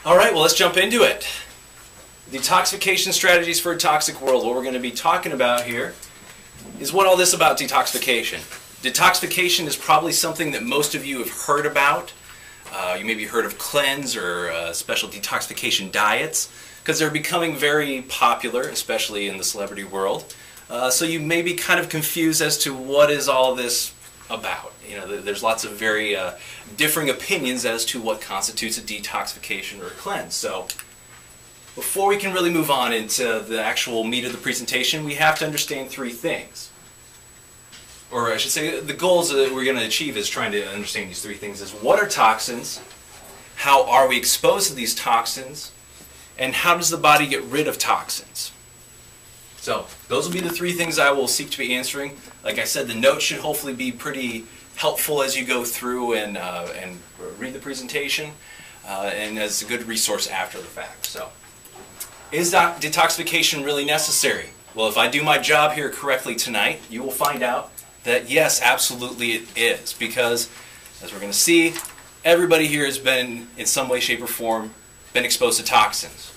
All right, well, let's jump into it. Detoxification strategies for a toxic world. What we're going to be talking about here is what all this about detoxification. Detoxification is probably something that most of you have heard about. You maybe heard of cleanse or special detoxification diets because they're becoming very popular, especially in the celebrity world. So you may be kind of confused as to what is all this about. You know, there's lots of very differing opinions as to what constitutes a detoxification or a cleanse. So before we can really move on into the actual meat of the presentation, we have to understand three things. Or I should say, the goals that we're going to achieve is trying to understand these three things is what are toxins, how are we exposed to these toxins, and how does the body get rid of toxins? So those will be the three things I will seek to be answering. Like I said, the notes should hopefully be pretty helpful as you go through and read the presentation, and as a good resource after the fact. So, is detoxification really necessary? Well, if I do my job here correctly tonight, you will find out that yes, absolutely it is. Because, as we're going to see, everybody here has been, in some way, shape, or form, been exposed to toxins.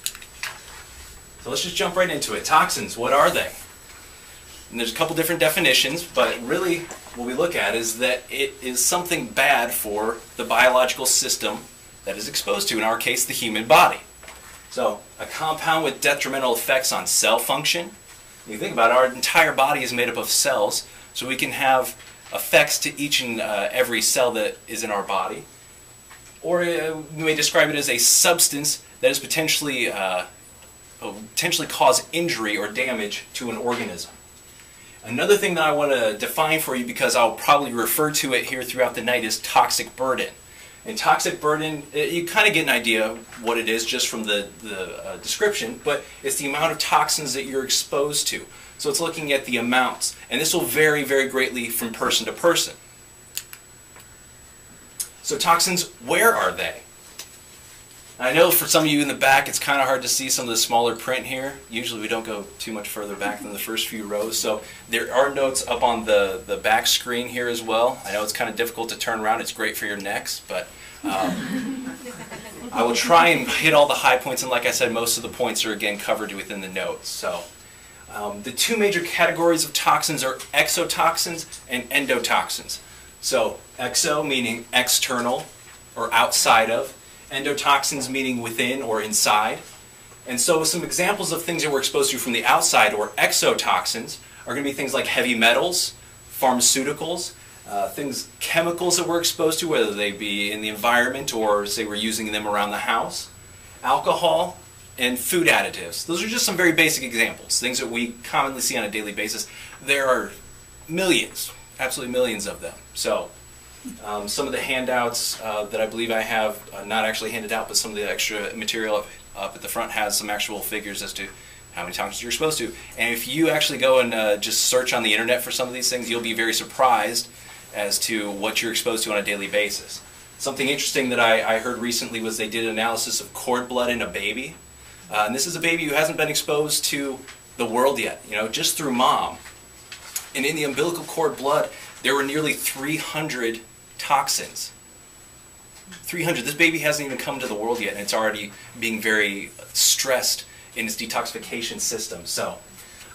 So let's just jump right into it. Toxins, what are they? And there's a couple different definitions, but really what we look at is that it is something bad for the biological system that is exposed to, in our case, the human body. So a compound with detrimental effects on cell function. When you think about it, our entire body is made up of cells, so we can have effects to each and every cell that is in our body. Or we may describe it as a substance that is potentially cause injury or damage to an organism. Another thing that I want to define for you, because I'll probably refer to it here throughout the night, is toxic burden. And toxic burden, you kind of get an idea of what it is just from the description, but it's the amount of toxins that you're exposed to. So it's looking at the amounts, and this will vary very greatly from person to person. So toxins, where are they? I know for some of you in the back it's kind of hard to see some of the smaller print here. Usually we don't go too much further back than the first few rows. So there are notes up on the back screen here as well. I know it's kind of difficult to turn around. It's great for your necks, but I will try and hit all the high points. And like I said, most of the points are again covered within the notes. So the two major categories of toxins are exotoxins and endotoxins. So exo meaning external or outside of. Endotoxins meaning within or inside. And so some examples of things that we're exposed to from the outside, or exotoxins, are going to be things like heavy metals, pharmaceuticals, chemicals that we're exposed to, whether they be in the environment or say we're using them around the house, alcohol, and food additives. Those are just some very basic examples, things that we commonly see on a daily basis. There are millions, absolutely millions of them. So some of the handouts that I believe I have, not actually handed out, but some of the extra material up at the front has some actual figures as to how many toxins you're exposed to. And if you actually go and just search on the internet for some of these things, you'll be very surprised as to what you're exposed to on a daily basis. Something interesting that I heard recently was they did an analysis of cord blood in a baby. And this is a baby who hasn't been exposed to the world yet, you know, just through mom. And in the umbilical cord blood, there were nearly 300 toxins. 300. This baby hasn't even come to the world yet, and it's already being very stressed in its detoxification system. So,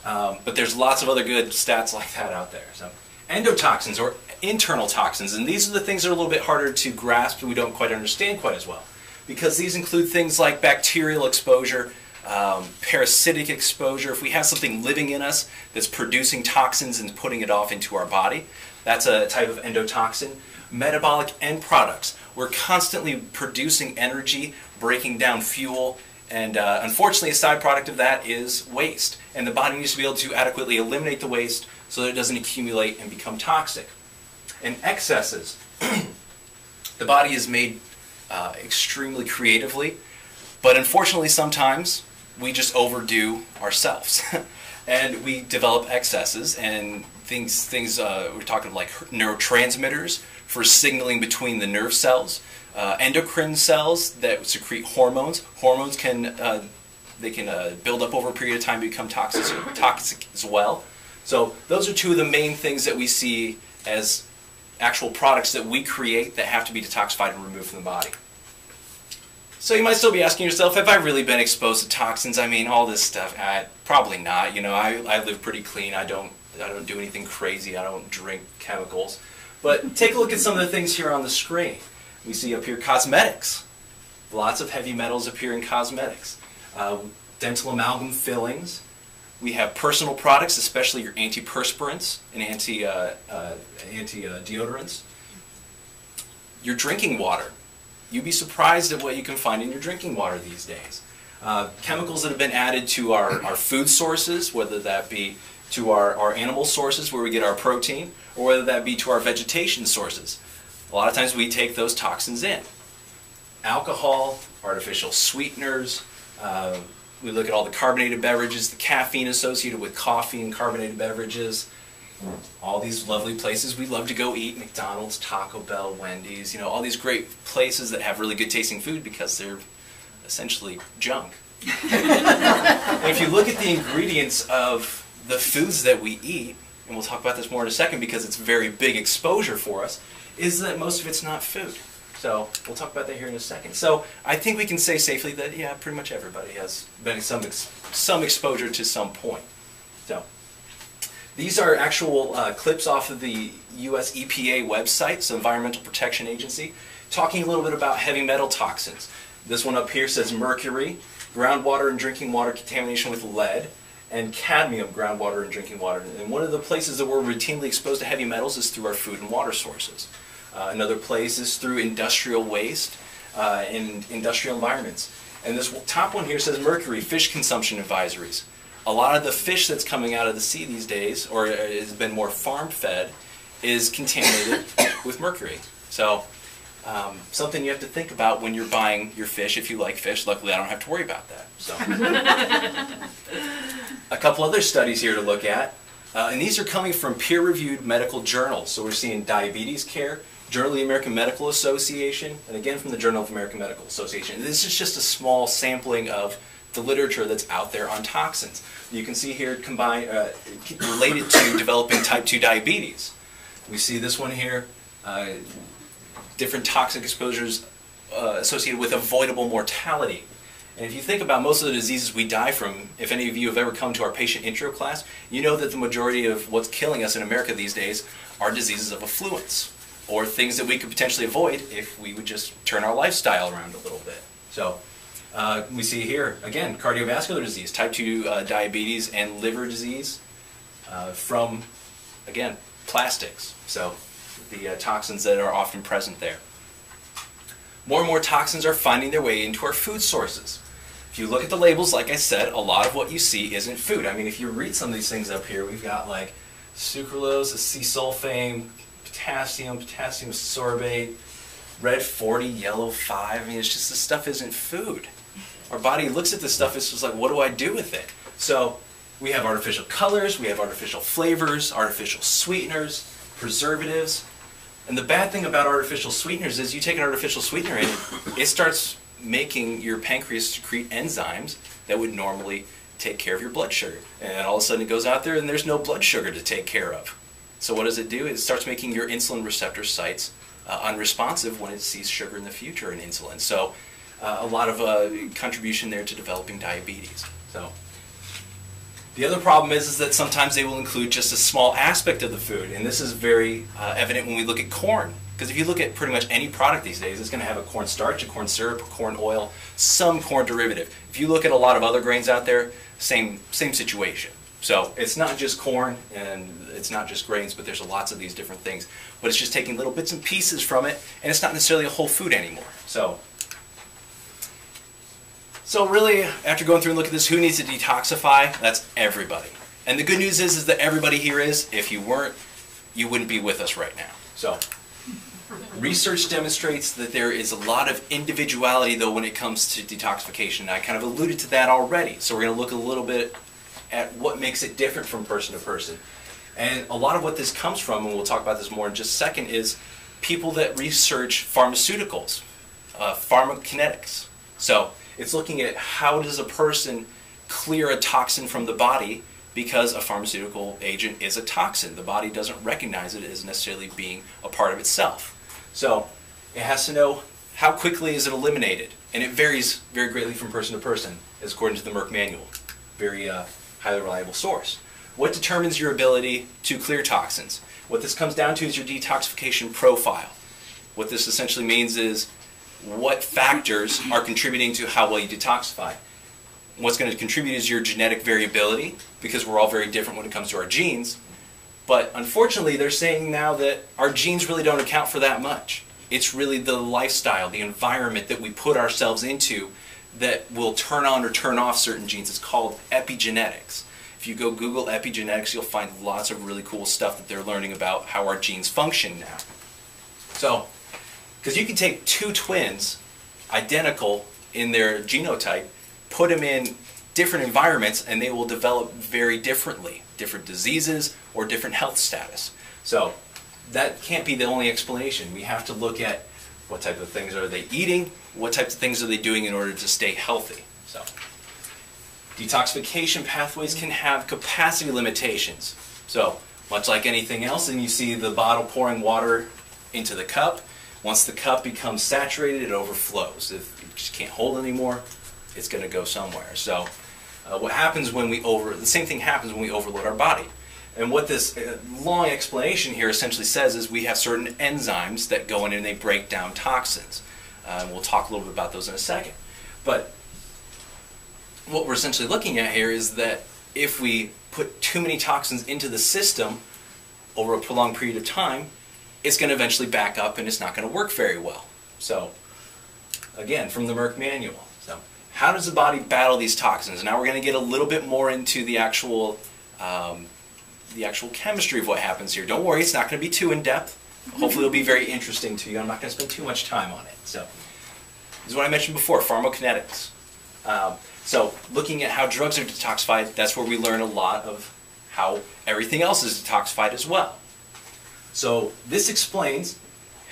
but there's lots of other good stats like that out there. So, endotoxins, or internal toxins, and these are the things that are a little bit harder to grasp and we don't quite understand quite as well, because these include things like bacterial exposure, parasitic exposure. If we have something living in us that's producing toxins and putting it off into our body, that's a type of endotoxin. Metabolic end products. We're constantly producing energy, breaking down fuel, and unfortunately a side product of that is waste. And the body needs to be able to adequately eliminate the waste so that it doesn't accumulate and become toxic. And excesses. The body is made extremely creatively, but unfortunately sometimes we just overdo ourselves. And we develop excesses and things we're talking like neurotransmitters for signaling between the nerve cells, endocrine cells that secrete hormones. Hormones can build up over a period of time and become toxic as well. So those are two of the main things that we see as actual products that we create that have to be detoxified and removed from the body. So you might still be asking yourself, have I really been exposed to toxins? I mean, all this stuff, probably not. You know, I live pretty clean. I don't do anything crazy. I don't drink chemicals. But take a look at some of the things here on the screen. We see up here cosmetics. Lots of heavy metals appear in cosmetics. Dental amalgam fillings. We have personal products, especially your antiperspirants and anti-deodorants. Your drinking water. You'd be surprised at what you can find in your drinking water these days. Chemicals that have been added to our food sources, whether that be to our animal sources where we get our protein, or whether that be to our vegetation sources. A lot of times we take those toxins in. Alcohol, artificial sweeteners, we look at all the carbonated beverages, the caffeine associated with coffee and carbonated beverages, all these lovely places we love to go eat, McDonald's, Taco Bell, Wendy's, you know, all these great places that have really good tasting food because they're essentially junk. And if you look at the ingredients of the foods that we eat, and we'll talk about this more in a second because it's very big exposure for us, is that most of it's not food. So we'll talk about that here in a second. So I think we can say safely that, yeah, pretty much everybody has been some exposure to some point. So these are actual clips off of the US EPA website, so Environmental Protection Agency, talking a little bit about heavy metal toxins. This one up here says mercury, groundwater and drinking water contamination with lead, and cadmium, groundwater and drinking water. And one of the places that we're routinely exposed to heavy metals is through our food and water sources. Another place is through industrial waste in industrial environments. And this top one here says mercury, fish consumption advisories. A lot of the fish that's coming out of the sea these days, or has been more farm-fed, is contaminated with mercury. So something you have to think about when you're buying your fish, if you like fish. Luckily, I don't have to worry about that. So. A couple other studies here to look at. And these are coming from peer-reviewed medical journals. So we're seeing Diabetes Care, Journal of the American Medical Association, and again from the Journal of the American Medical Association. This is just a small sampling of the literature that's out there on toxins. You can see here related to developing type 2 diabetes. We see this one here, different toxic exposures associated with avoidable mortality. And if you think about most of the diseases we die from, if any of you have ever come to our patient intro class, you know that the majority of what's killing us in America these days are diseases of affluence, or things that we could potentially avoid if we would just turn our lifestyle around a little bit. So we see here, again, cardiovascular disease, type 2 diabetes, and liver disease from, again, plastics. So the toxins that are often present there. More and more toxins are finding their way into our food sources. If you look at the labels, like I said, a lot of what you see isn't food. I mean, if you read some of these things up here, we've got like sucralose, acesulfame, potassium sorbate, red 40, yellow 5. I mean, it's just this stuff isn't food. Our body looks at this stuff, it's just like, what do I do with it? So we have artificial colors, we have artificial flavors, artificial sweeteners, preservatives. And the bad thing about artificial sweeteners is you take an artificial sweetener in, it starts making your pancreas secrete enzymes that would normally take care of your blood sugar. And all of a sudden it goes out there and there's no blood sugar to take care of. So what does it do? It starts making your insulin receptor sites unresponsive when it sees sugar in the future in insulin. So a lot of contribution there to developing diabetes. So the other problem is that sometimes they will include just a small aspect of the food, and this is very evident when we look at corn. Because if you look at pretty much any product these days, it's going to have a corn starch, a corn syrup, a corn oil, some corn derivative. If you look at a lot of other grains out there, same situation. So it's not just corn and it's not just grains, but there's lots of these different things. But it's just taking little bits and pieces from it, and it's not necessarily a whole food anymore. So really, after going through and looking at this, who needs to detoxify? That's everybody. And the good news is that everybody here is. If you weren't, you wouldn't be with us right now. So research demonstrates that there is a lot of individuality, though, when it comes to detoxification. I kind of alluded to that already. So we're going to look a little bit at what makes it different from person to person. And a lot of what this comes from, and we'll talk about this more in just a second, is people that research pharmaceuticals, pharmacokinetics. So it's looking at how does a person clear a toxin from the body, because a pharmaceutical agent is a toxin. The body doesn't recognize it as necessarily being a part of itself. So it has to know how quickly is it eliminated. And it varies very greatly from person to person, as according to the Merck manual. Very highly reliable source. What determines your ability to clear toxins? What this comes down to is your detoxification profile. What this essentially means is what factors are contributing to how well you detoxify. What's going to contribute is your genetic variability, because we're all very different when it comes to our genes. But unfortunately, they're saying now that our genes really don't account for that much. It's really the lifestyle, the environment that we put ourselves into that will turn on or turn off certain genes. It's called epigenetics. If you go Google epigenetics, you'll find lots of really cool stuff that they're learning about how our genes function now. So, because you can take two twins, identical in their genotype, put them in different environments, and they will develop very differently. Different diseases or different health status. So that can't be the only explanation. We have to look at what type of things are they eating, what types of things are they doing in order to stay healthy. So detoxification pathways can have capacity limitations. So much like anything else, and you see the bottle pouring water into the cup, once the cup becomes saturated, it overflows. If it just can't hold anymore, it's going to go somewhere. So what happens when the same thing happens when we overload our body. And what this long explanation here essentially says is we have certain enzymes that go in and they break down toxins. We'll talk a little bit about those in a second. But what we're essentially looking at here is that if we put too many toxins into the system over a prolonged period of time, it's going to eventually back up and it's not going to work very well. So, again, from the Merck manual. So, how does the body battle these toxins? Now we're going to get a little bit more into the actual chemistry of what happens here. Don't worry, it's not going to be too in-depth. Hopefully it'll be very interesting to you. I'm not going to spend too much time on it. So, this is what I mentioned before, pharmacokinetics. So, looking at how drugs are detoxified, that's where we learn a lot of how everything else is detoxified as well. So, this explains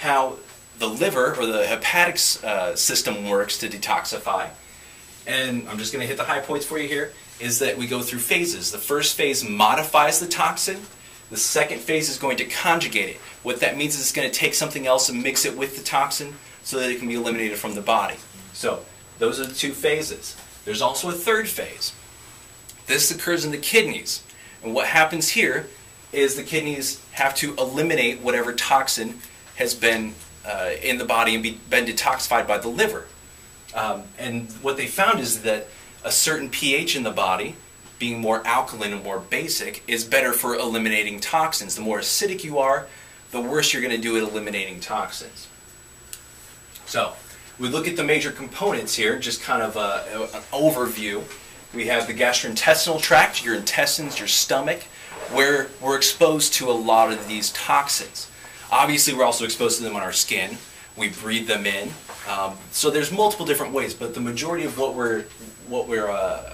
how the liver or the hepatic system works to detoxify. And I'm just going to hit the high points for you here, is that we go through phases. The first phase modifies the toxin. The second phase is going to conjugate it. What that means is it's going to take something else and mix it with the toxin so that it can be eliminated from the body. So those are the two phases. There's also a third phase. This occurs in the kidneys. And what happens here is the kidneys have to eliminate whatever toxin has been in the body and been detoxified by the liver. And what they found is that a certain pH in the body, being more alkaline and more basic, is better for eliminating toxins. The more acidic you are, the worse you're going to do at eliminating toxins. So, we look at the major components here, just kind of an overview. We have the gastrointestinal tract, your intestines, your stomach, where we're exposed to a lot of these toxins. Obviously, we're also exposed to them on our skin. We breathe them in. So there's multiple different ways, but the majority of what we're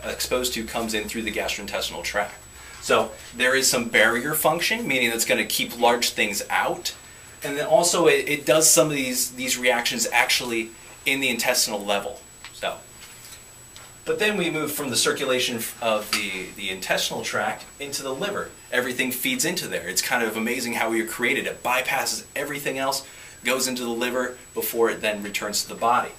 exposed to comes in through the gastrointestinal tract. So there is some barrier function, meaning that's going to keep large things out. And then also it does some of these reactions actually in the intestinal level. So, but then we move from the circulation of the intestinal tract into the liver. Everything feeds into there. It's kind of amazing how we are created. It bypasses everything else, goes into the liver before it then returns to the body.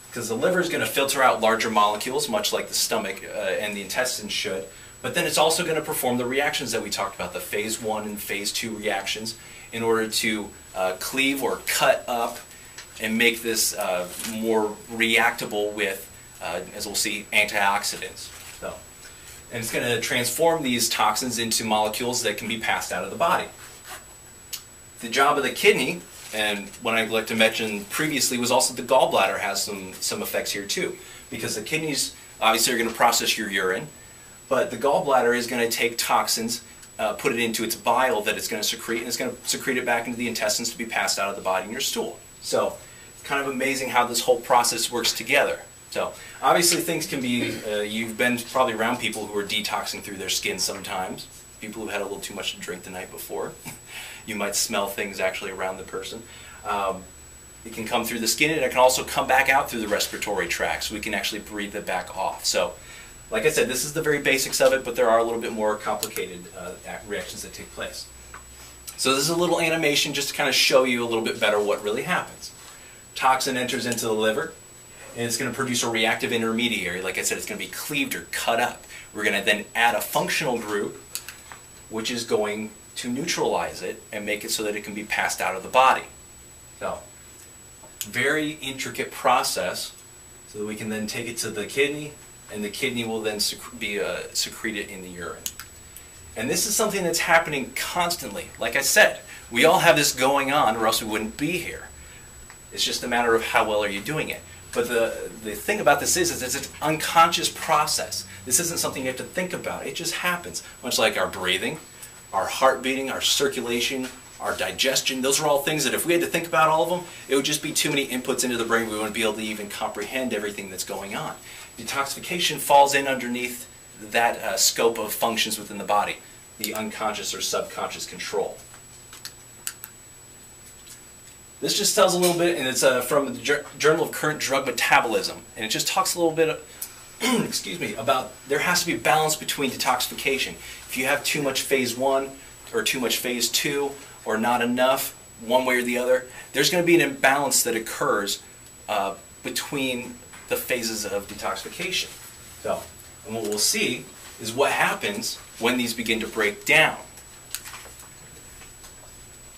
Because the liver is going to filter out larger molecules, much like the stomach and the intestines should. But then it's also going to perform the reactions that we talked about, the phase 1 and phase 2 reactions, in order to cleave or cut up and make this more reactable with, as we'll see, antioxidants. So, and it's going to transform these toxins into molecules that can be passed out of the body. The job of the kidney, and what I'd like to mention previously, was also the gallbladder has some effects here too. Because the kidneys obviously are going to process your urine, but the gallbladder is going to take toxins, put it into its bile that it's going to secrete, and it's going to secrete it back into the intestines to be passed out of the body in your stool. So, kind of amazing how this whole process works together. So, obviously things can be, you've been probably around people who are detoxing through their skin sometimes. People who had a little too much to drink the night before. You might smell things actually around the person. It can come through the skin, and it can also come back out through the respiratory tract, so we can actually breathe it back off. So, like I said, this is the very basics of it, but there are a little bit more complicated reactions that take place. So this is a little animation just to kind of show you a little bit better what really happens. Toxin enters into the liver. and it's going to produce a reactive intermediary. Like I said, it's going to be cleaved or cut up. We're going to then add a functional group, which is going to neutralize it and make it so that it can be passed out of the body. So, very intricate process, so that we can then take it to the kidney, and the kidney will then be secreted in the urine. And this is something that's happening constantly. Like I said, we all have this going on, or else we wouldn't be here. It's just a matter of how well are you doing it. But the thing about this is it's an unconscious process. This isn't something you have to think about. It just happens. Much like our breathing, our heart beating, our circulation, our digestion. Those are all things that if we had to think about all of them, it would just be too many inputs into the brain. We wouldn't be able to even comprehend everything that's going on. Detoxification falls in underneath that scope of functions within the body, the unconscious or subconscious control. This just tells a little bit, and it's from the Journal of Current Drug Metabolism, and it just talks a little bit excuse me, about there has to be balance between detoxification. If you have too much phase 1 or too much phase 2 or not enough one way or the other, there's going to be an imbalance that occurs between the phases of detoxification. So, and what we'll see is what happens when these begin to break down.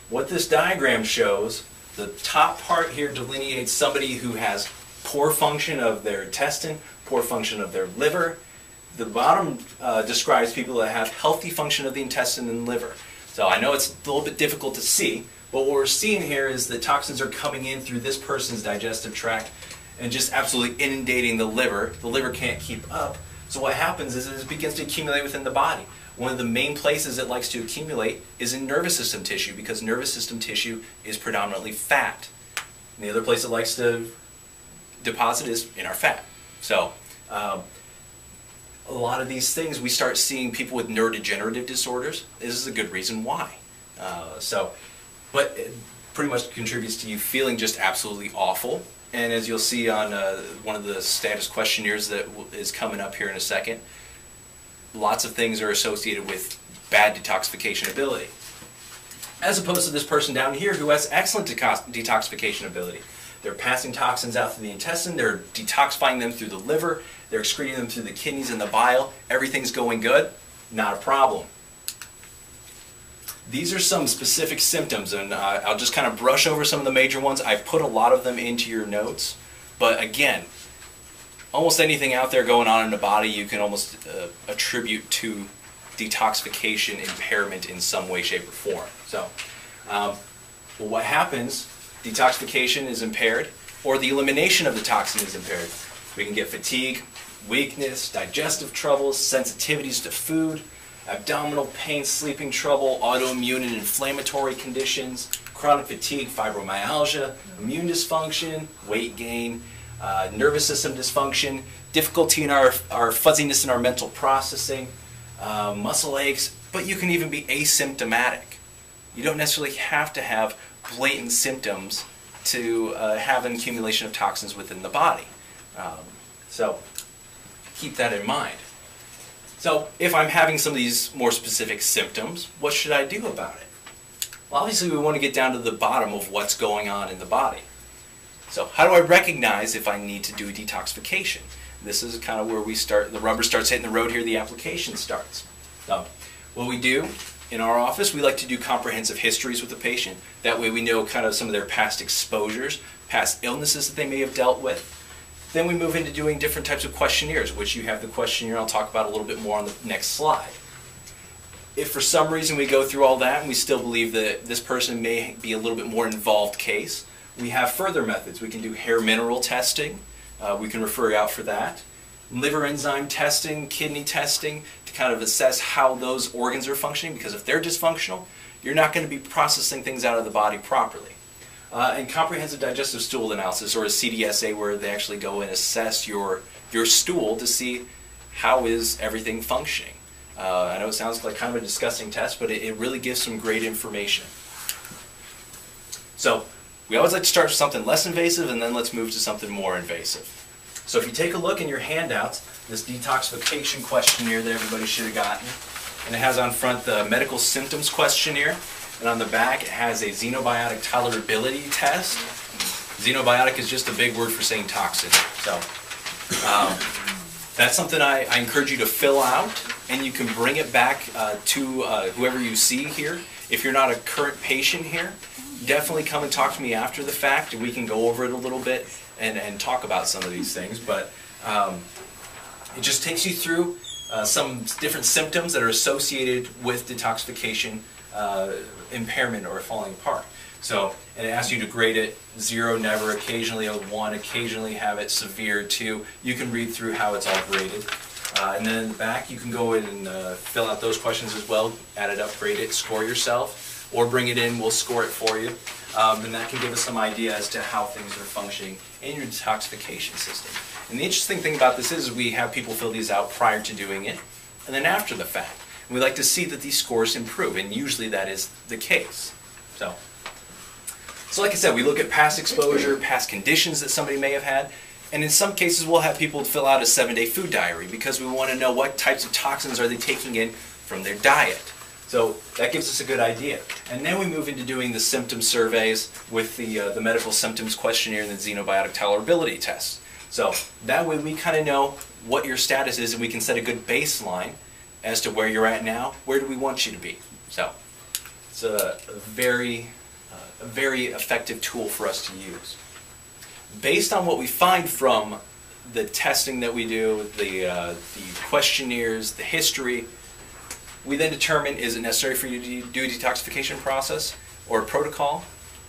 What this diagram shows, the top part here delineates somebody who has poor function of their intestine, poor function of their liver. The bottom describes people that have healthy function of the intestine and liver. So I know it's a little bit difficult to see, but what we're seeing here is the toxins are coming in through this person's digestive tract and just absolutely inundating the liver. The liver can't keep up. So what happens is it begins to accumulate within the body. One of the main places it likes to accumulate is in nervous system tissue, because nervous system tissue is predominantly fat. And the other place it likes to deposit is in our fat. So a lot of these things, we start seeing people with neurodegenerative disorders. This is a good reason why. But it pretty much contributes to you feeling just absolutely awful. And as you'll see on one of the status questionnaires that is coming up here in a second, lots of things are associated with bad detoxification ability. As opposed to this person down here who has excellent detoxification ability. They're passing toxins out through the intestine, they're detoxifying them through the liver, they're excreting them through the kidneys and the bile. Everything's going good, not a problem. These are some specific symptoms, and I'll just kind of brush over some of the major ones. I've put a lot of them into your notes, but again, almost anything out there going on in the body you can almost attribute to detoxification impairment in some way, shape, or form. So, well, what happens? Detoxification is impaired, or the elimination of the toxin is impaired. We can get fatigue, weakness, digestive troubles, sensitivities to food, abdominal pain, sleeping trouble, autoimmune and inflammatory conditions, chronic fatigue, fibromyalgia, immune dysfunction, weight gain, nervous system dysfunction, difficulty in our fuzziness in our mental processing, muscle aches, but you can even be asymptomatic. You don't necessarily have to have blatant symptoms to have an accumulation of toxins within the body. So keep that in mind. So if I'm having some of these more specific symptoms, what should I do about it? Well, obviously we want to get down to the bottom of what's going on in the body. So how do I recognize if I need to do a detoxification? This is kind of where we start, the rubber starts hitting the road here, the application starts. So what we do in our office, we like to do comprehensive histories with the patient. That way we know kind of some of their past exposures, past illnesses that they may have dealt with. Then we move into doing different types of questionnaires, which you have the questionnaire I'll talk about a little bit more on the next slide. If for some reason we go through all that and we still believe that this person may be a little bit more involved case, we have further methods. We can do hair mineral testing. We can refer you out for that. Liver enzyme testing, kidney testing, to kind of assess how those organs are functioning, because if they're dysfunctional, you're not going to be processing things out of the body properly. And comprehensive digestive stool analysis, or a CDSA, where they actually go and assess your stool to see how is everything functioning. I know it sounds like kind of a disgusting test, but it really gives some great information. So we always like to start with something less invasive, and then let's move to something more invasive. So if you take a look in your handouts, this detoxification questionnaire that everybody should have gotten, and it has on front the medical symptoms questionnaire, and on the back it has a xenobiotic tolerability test. Xenobiotic is just a big word for saying toxin. So that's something I encourage you to fill out, and you can bring it back to whoever you see here. If you're not a current patient here, definitely come and talk to me after the fact, and we can go over it a little bit and talk about some of these things. But it just takes you through some different symptoms that are associated with detoxification impairment or falling apart. So, and it asks you to grade it 0, never, occasionally a 1, occasionally have it severe 2. You can read through how it's all graded. And then in the back, you can go in and fill out those questions as well, add it up, grade it, score yourself, or bring it in, we'll score it for you. And that can give us some idea as to how things are functioning in your detoxification system. And the interesting thing about this is we have people fill these out prior to doing it, and then after the fact. And we like to see that these scores improve, and usually that is the case. So like I said, we look at past exposure, past conditions that somebody may have had, and in some cases we'll have people fill out a 7-day food diary because we want to know what types of toxins are they taking in from their diet. So that gives us a good idea. And then we move into doing the symptom surveys with the medical symptoms questionnaire and the xenobiotic tolerability test. So that way we kind of know what your status is, and we can set a good baseline as to where you're at now, where do we want you to be. So it's a very effective tool for us to use. Based on what we find from the testing that we do, the questionnaires, the history, we then determine, is it necessary for you to do a detoxification process or a protocol?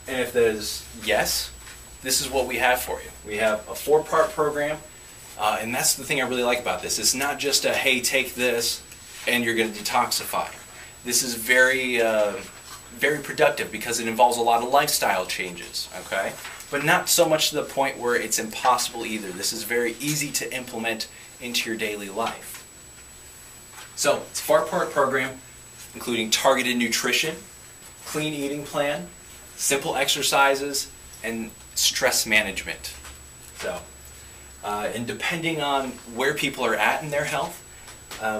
And if there's yes, this is what we have for you. We have a 4-part program, and that's the thing I really like about this. It's not just a, hey, take this and you're going to detoxify. This is very productive because it involves a lot of lifestyle changes, okay? But not so much to the point where it's impossible either. This is very easy to implement into your daily life. So, it's a 4-part program including targeted nutrition, clean eating plan, simple exercises, and stress management. So, and depending on where people are at in their health,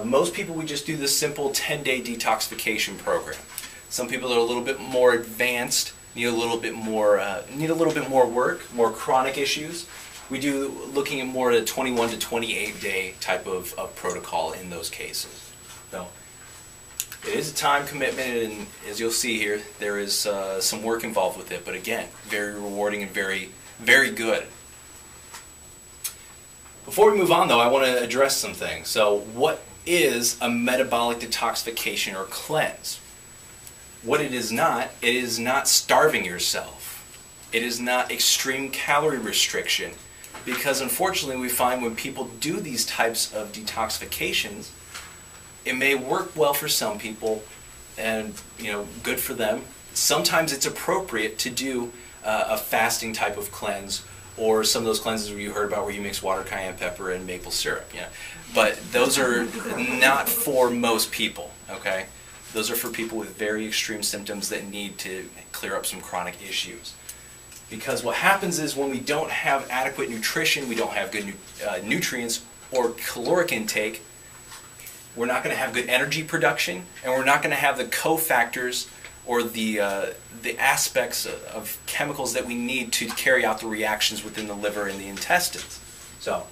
most people, we just do this simple 10-day detoxification program. Some people are a little bit more advanced, need a little bit more work, more chronic issues. We do looking at more at a 21 to 28 day type of protocol in those cases. So it is a time commitment, and as you'll see here, there is some work involved with it. But again, very rewarding and very, very good. Before we move on, though, I want to address some things. So, what is a metabolic detoxification or cleanse? What it is not starving yourself. It is not extreme calorie restriction, because unfortunately we find when people do these types of detoxifications, it may work well for some people and good for them. Sometimes it's appropriate to do a fasting type of cleanse, or some of those cleanses where you heard about where you mix water, cayenne pepper, and maple syrup. But those are not for most people, okay? Those are for people with very extreme symptoms that need to clear up some chronic issues. Because what happens is when we don't have adequate nutrition, we don't have good nutrients or caloric intake, we're not going to have good energy production, and we're not going to have the cofactors or the aspects of chemicals that we need to carry out the reactions within the liver and the intestines. So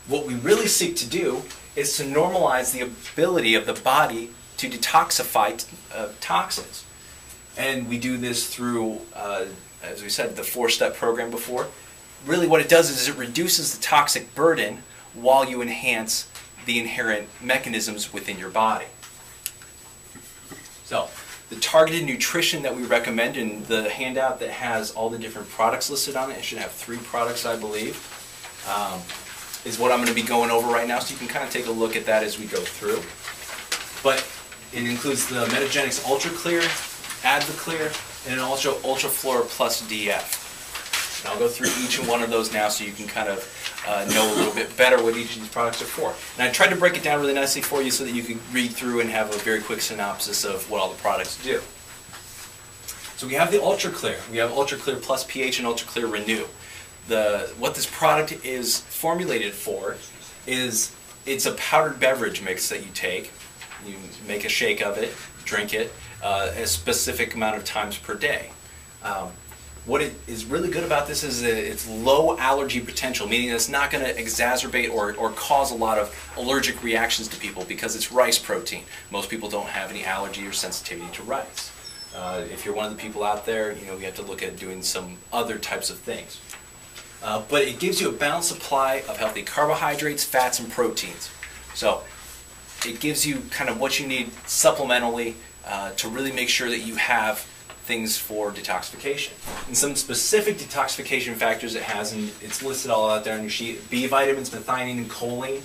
what we really seek to do is to normalize the ability of the body to detoxify toxins. And we do this through, as we said, the 4-step program before. Really what it does is it reduces the toxic burden while you enhance the inherent mechanisms within your body. So, the targeted nutrition that we recommend in the handout that has all the different products listed on it, it should have 3 products, I believe, is what I'm going to be going over right now, so you can kind of take a look at that as we go through. But it includes the Metagenics Ultra Clear, Advocare, and also Ultra Flora Plus DF. And I'll go through each and one of those now so you can kind of know a little bit better what each of these products are for. And I tried to break it down really nicely for you so that you can read through and have a very quick synopsis of what all the products do. So we have the Ultra Clear. We have Ultra Clear Plus pH and Ultra Clear Renew. What this product is formulated for is it's a powdered beverage mix that you take. You make a shake of it, drink it, a specific amount of times per day. What it is really good about this is that it's low allergy potential, meaning it's not going to exacerbate or cause a lot of allergic reactions to people because it's rice protein. Most people don't have any allergy or sensitivity to rice. If you're one of the people out there, you know, we have to look at doing some other types of things. But it gives you a balanced supply of healthy carbohydrates, fats, and proteins. So it gives you kind of what you need supplementally to really make sure that you have things for detoxification. And some specific detoxification factors it has, and it's listed all out there on your sheet: B vitamins, methionine, and choline.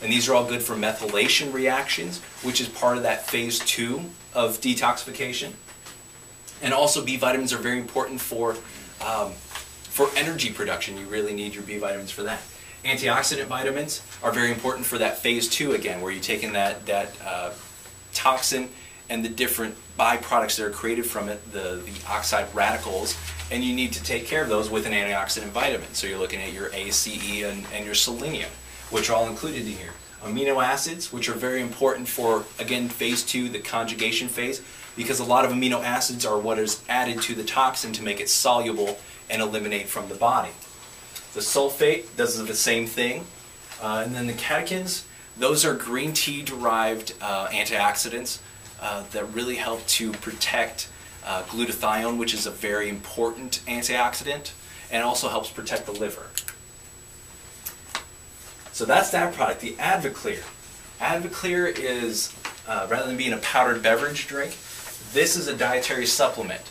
And these are all good for methylation reactions, which is part of that phase 2 of detoxification. And also B vitamins are very important for energy production. You really need your B vitamins for that. Antioxidant vitamins are very important for that phase 2 again, where you're taking that toxin and the different byproducts that are created from it, the oxide radicals, and you need to take care of those with an antioxidant vitamin. So you're looking at your A, C, E, and your selenium, which are all included in here. Amino acids, which are very important for, again, phase 2, the conjugation phase, because a lot of amino acids are what is added to the toxin to make it soluble and eliminate from the body. The sulfate does the same thing. And then the catechins, those are green tea derived antioxidants that really help to protect glutathione, which is a very important antioxidant, and also helps protect the liver. So that's that product, the Advocare. Advocare is, rather than being a powdered beverage drink, this is a dietary supplement,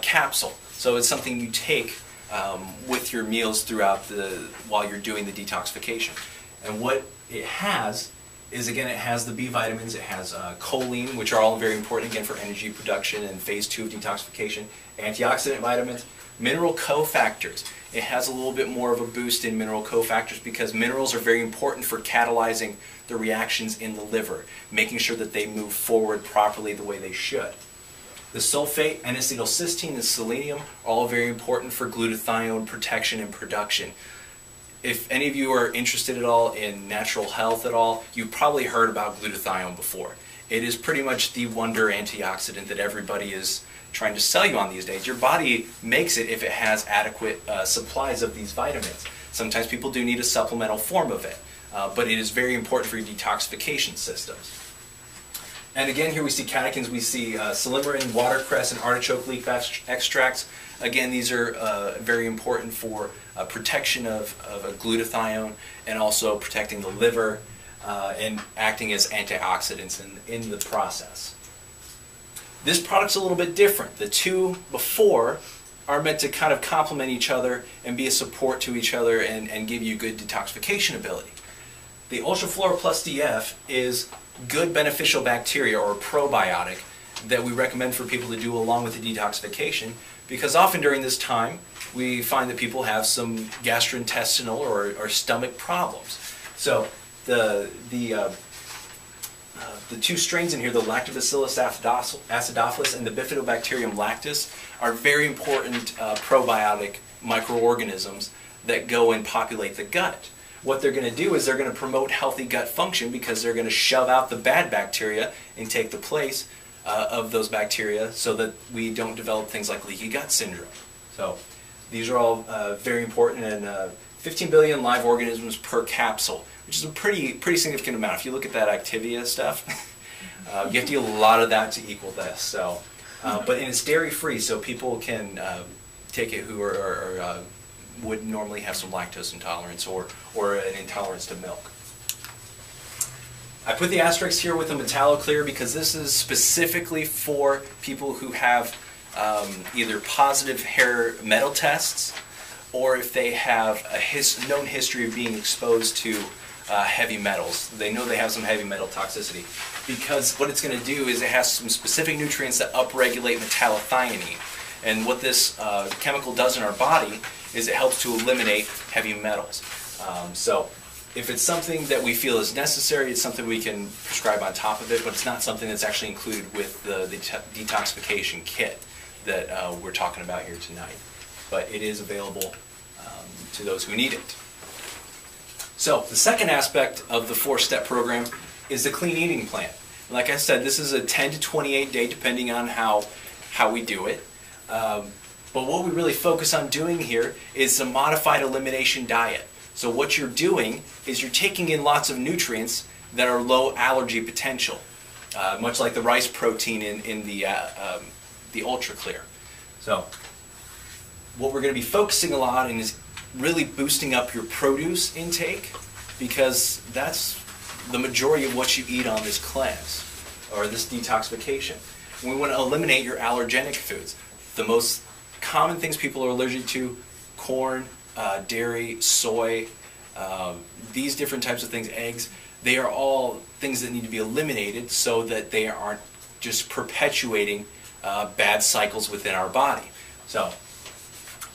capsule. So it's something you take with your meals throughout while you're doing the detoxification. And what it has is, again, it has the B vitamins, it has choline, which are all very important, again, for energy production and phase 2 of detoxification, antioxidant vitamins, mineral cofactors. It has a little bit more of a boost in mineral cofactors because minerals are very important for catalyzing the reactions in the liver, making sure that they move forward properly the way they should. The sulfate, N-acetylcysteine, and selenium are all very important for glutathione protection and production. If any of you are interested at all in natural health at all, you've probably heard about glutathione before. It is pretty much the wonder antioxidant that everybody is trying to sell you on these days. Your body makes it if it has adequate supplies of these vitamins. Sometimes people do need a supplemental form of it, but it is very important for your detoxification systems. And again, here we see catechins. We see silymarin, watercress, and artichoke leaf extracts. Again, these are very important for protection of a glutathione and also protecting the liver and acting as antioxidants in the process. This product's a little bit different. The two before are meant to kind of complement each other and be a support to each other and give you good detoxification ability. The Ultraflora Plus DF is good beneficial bacteria, or probiotic, that we recommend for people to do along with the detoxification, because often during this time we find that people have some gastrointestinal or stomach problems. So the two strains in here, the Lactobacillus acidophilus and the Bifidobacterium lactis, are very important probiotic microorganisms that go and populate the gut. What they're going to do is they're going to promote healthy gut function because they're going to shove out the bad bacteria and take the place of those bacteria so that we don't develop things like leaky gut syndrome. So these are all very important, and 15 billion live organisms per capsule, which is a pretty significant amount. If you look at that Activia stuff, you have to eat a lot of that to equal this. So, but it's dairy-free, so people can take it who would normally have some lactose intolerance or an intolerance to milk. I put the asterisk here with the Metabolic because this is specifically for people who have either positive hair metal tests, or if they have a known history of being exposed to heavy metals. They know they have some heavy metal toxicity, because what it's going to do is it has some specific nutrients that upregulate metallothionein. And what this chemical does in our body is it helps to eliminate heavy metals. So if it's something that we feel is necessary, it's something we can prescribe on top of it, but it's not something that's actually included with the detoxification kit that we're talking about here tonight. But it is available to those who need it. So the second aspect of the 4-step program is the clean eating plan. Like I said, this is a 10 to 28 day, depending on how we do it. But But what we really focus on doing here is a modified elimination diet. So what you're doing is you're taking in lots of nutrients that are low allergy potential, much like the rice protein in the Ultra Clear. So what we're going to be focusing a lot on is really boosting up your produce intake, because that's the majority of what you eat on this cleanse or this detoxification. We want to eliminate your allergenic foods. The most common things people are allergic to: corn, dairy, soy, these different types of things, eggs. They are all things that need to be eliminated so that they aren't just perpetuating bad cycles within our body. So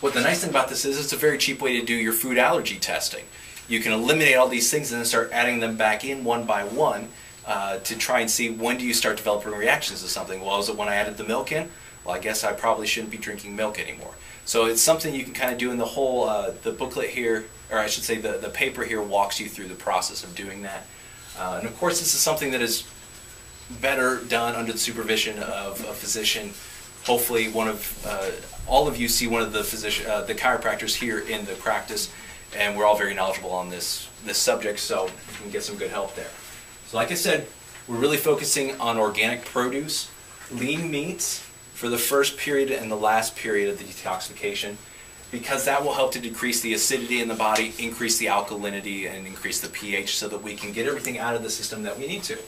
what the nice thing about this is, it's a very cheap way to do your food allergy testing. You can eliminate all these things and then start adding them back in one by one to try and see, when do you start developing reactions to something. Well, is it when I added the milk in? Well, I guess I probably shouldn't be drinking milk anymore. So it's something you can kind of do in the whole, the booklet here, or I should say the paper here walks you through the process of doing that. And of course this is something that is better done under the supervision of a physician. Hopefully all of you see one of the the chiropractors here in the practice, and we're all very knowledgeable on this subject, so you can get some good help there. So like I said, we're really focusing on organic produce, lean meats for the first period and the last period of the detoxification, because that will help to decrease the acidity in the body, increase the alkalinity, and increase the pH so that we can get everything out of the system that we need to.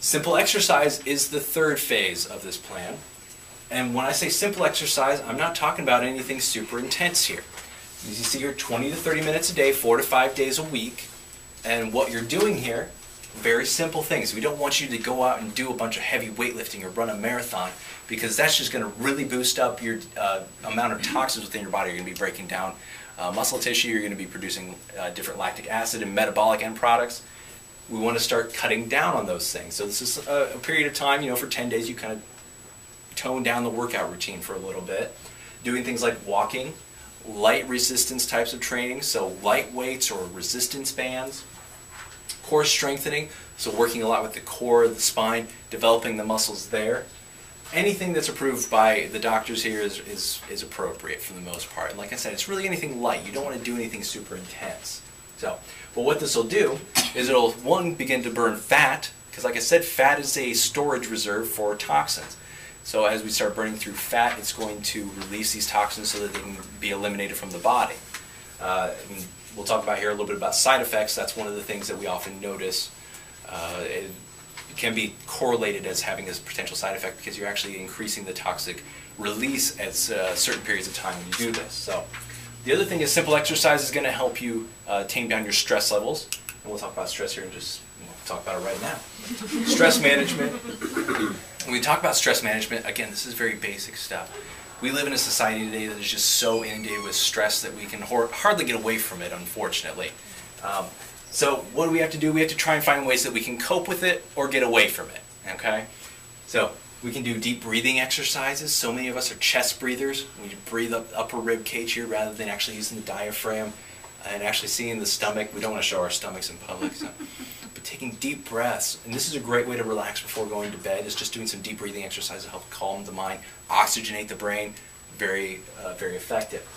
Simple exercise is the third phase of this plan. And when I say simple exercise, I'm not talking about anything super intense here. As you see here, 20 to 30 minutes a day, 4 to 5 days a week. And what you're doing here, very simple things. We don't want you to go out and do a bunch of heavy weightlifting or run a marathon, because that's just going to really boost up your amount of toxins within your body. You're going to be breaking down muscle tissue. You're going to be producing different lactic acid and metabolic end products. We want to start cutting down on those things. So this is a period of time, for 10 days you kind of tone down the workout routine for a little bit. Doing things like walking, light resistance types of training, so light weights or resistance bands. Core strengthening, so working a lot with the core, the spine, developing the muscles there. Anything that's approved by the doctors here is appropriate for the most part. And like I said, it's really anything light. You don't want to do anything super intense. So, but what this will do is it'll, one, begin to burn fat, because like I said, fat is a storage reserve for toxins. So as we start burning through fat, it's going to release these toxins so that they can be eliminated from the body. And we'll talk about here a little bit about side effects. That's one of the things that we often notice. It can be correlated as having a potential side effect, because you're actually increasing the toxic release at certain periods of time when you do this. So the other thing is, simple exercise is going to help you tame down your stress levels. And we'll talk about stress here and just talk about it right now. Stress management. When we talk about stress management, again, this is very basic stuff. We live in a society today that is just so inundated with stress that we can hardly get away from it, unfortunately. So what do we have to do? We have to try and find ways that we can cope with it or get away from it, okay? So we can do deep breathing exercises. So many of us are chest breathers. We breathe up the upper rib cage here rather than actually using the diaphragm and actually seeing the stomach. We don't want to show our stomachs in public. So. But taking deep breaths, and this is a great way to relax before going to bed, is just doing some deep breathing exercises to help calm the mind, oxygenate the brain. Very, very effective.